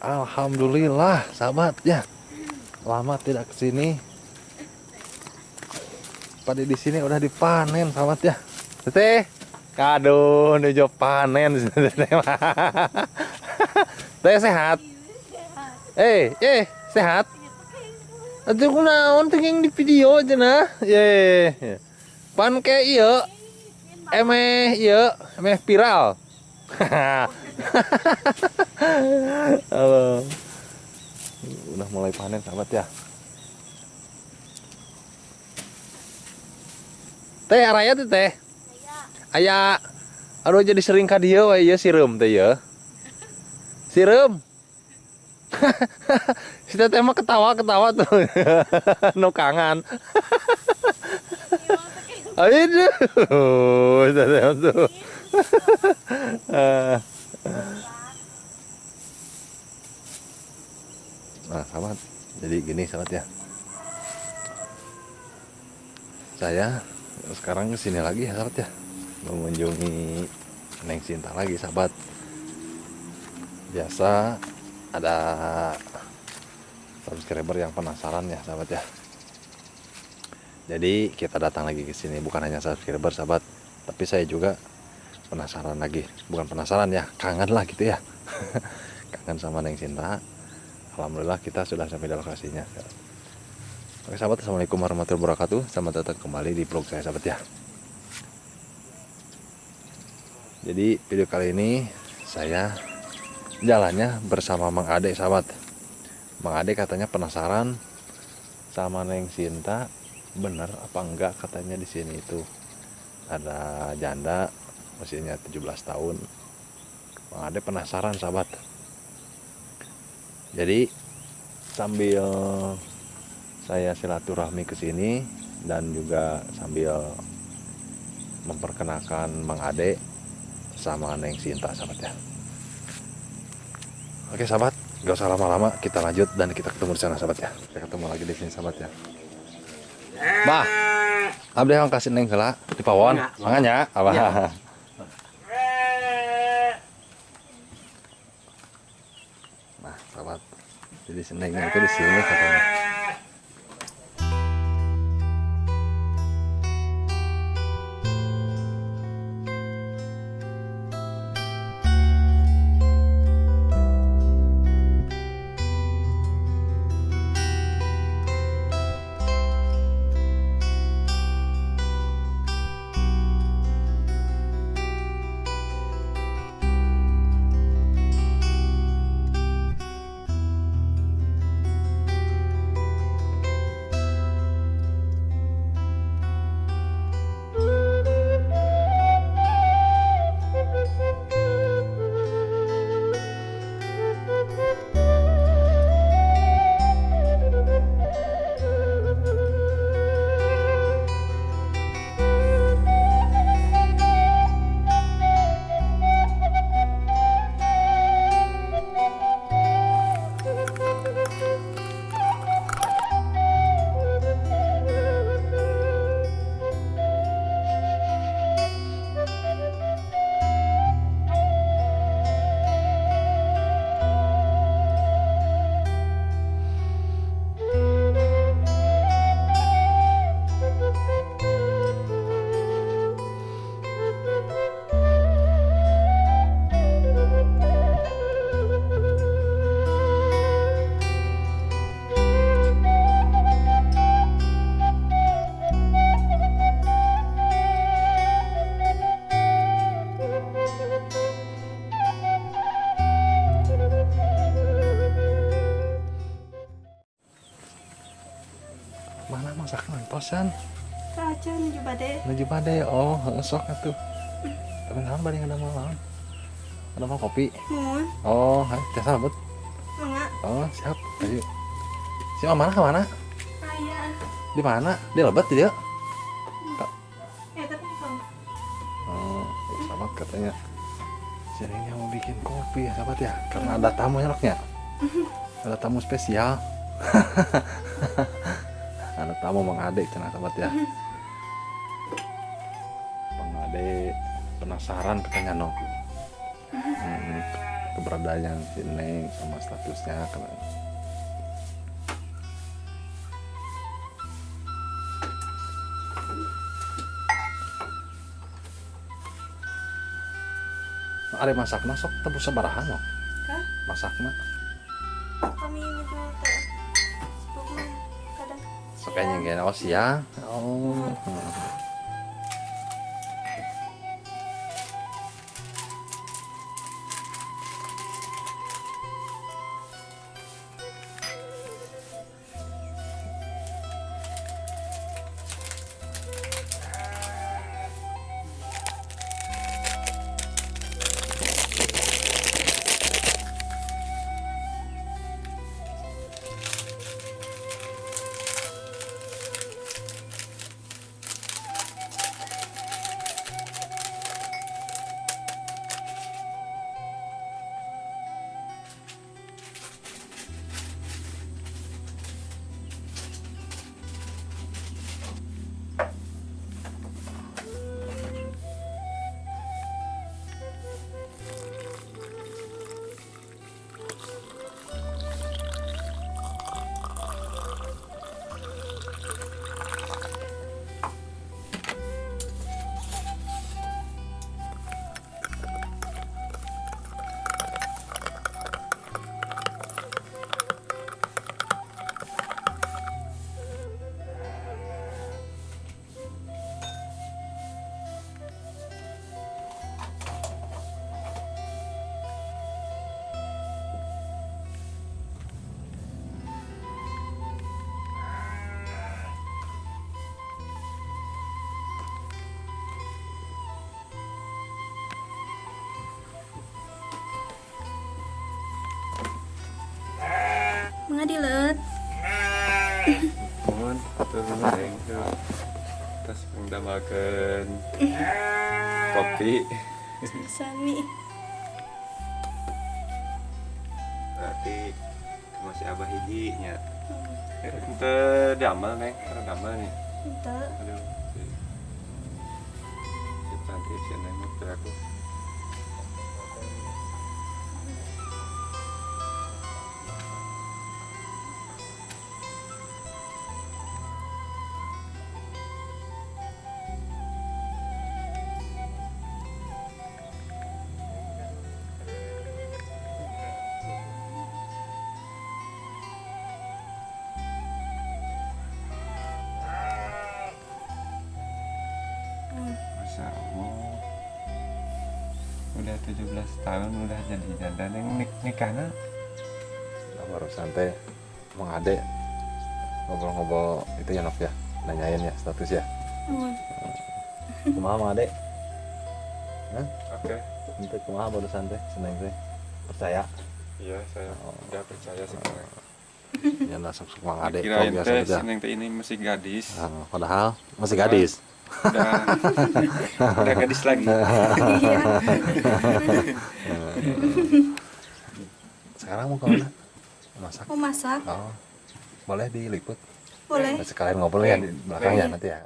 Alhamdulillah, sahabat ya. Lama tidak kesini. Padi di sini udah dipanen, sahabat ya. Teh, kado nih panen. Teh sehat. Sehat. Aduh kunaon teuing di video aja nah. Pan kayak ieu. Emeh viral. Halo. Udah mulai panen sahabat ya. Teh araya tuh teh. Aya. Aduh jadi sering ka dieu we ieu sireum teh ya. Sireum. Si teh mah ketawa-ketawa tuh. Nu kangen. Aduh. Teh tuh. Nah sahabat, jadi gini sahabat ya. Saya sekarang kesini lagi ya sahabat ya, mengunjungi Neng Sinta lagi sahabat. Biasa ada subscriber yang penasaran ya sahabat ya. Jadi kita datang lagi ke sini, bukan hanya subscriber sahabat, tapi saya juga penasaran lagi. Bukan penasaran ya, kangen lah gitu ya. Kangen sama Neng Sinta. Alhamdulillah kita sudah sampai di lokasinya. Oke sahabat, assalamualaikum warahmatullahi wabarakatuh. Selamat datang kembali di vlog saya sahabat ya. Jadi video kali ini saya jalannya bersama Mang Ade sahabat. Mang Ade katanya penasaran sama Neng Sinta, bener apa enggak katanya di sini itu ada janda usianya 17 tahun. Mang Ade penasaran sahabat. Jadi sambil saya silaturahmi ke sini dan juga sambil memperkenalkan Mang Ade sama Neng Sinta sahabat ya. Oke sahabat, gak usah lama-lama, kita lanjut dan kita ketemu di sana sahabat ya. Kita ketemu lagi di sini sahabat ya. Bah, abdi yang kasih Neng heula di pawon, manganya abah. Nah sahabat, jadi Nengnya itu di sini katanya. Mana masakan posan? Aja menuju bade. Menuju bade. Oh, sok atuh. Tapi naon bari ngadamel naon? Ngadamel kopi. Mun. Oh, teh sabut. Mangga. Oh, siap. Ayo. Si Omana ke mana? Aya. Di mana? Di Lebet dia. Tapi kau. Oh, sahabat katanya Nengnya mau bikin kopi ya sahabat ya, karena ada tamu enaknya. Ada tamu spesial. Ada tamu Mang Ade cenah sahabat ya. Mang Ade penasaran katanya no. keberadaan si Neng sama statusnya kan. Ada masakna sok tebus sabaraha no Kah? masakna Kami itu teh. Sebelum kadang. sekanya gini oh siang oh Mengadilet. Mohon turun neng terus mendamakan kopi. Sami. Berarti masih abah hijinya. Ente damel neng, karena damel nih. Ente. Aduh, si cantik si neng motor aku. Masya Allah, udah 17 tahun udah jadi janda neng nikahnya. Nah, barusan teh Mang Ade ngobrol-ngobrol itu ya Nov ya nanyain ya status ya Amun. kumaha Mang Ade Oke, itu kumaha barusan teh seneng teh percaya iya saya udah percaya sekarang. ya langsung Mang Ade kok Kirain biasa teh aja si neng teh ini masih gadis. padahal masih gadis Udah udah gadis lagi. Iya. sekarang mau kemana masak Mau masak? oh boleh diliput Boleh. sekalian ngobrol ya di belakang ya nanti ya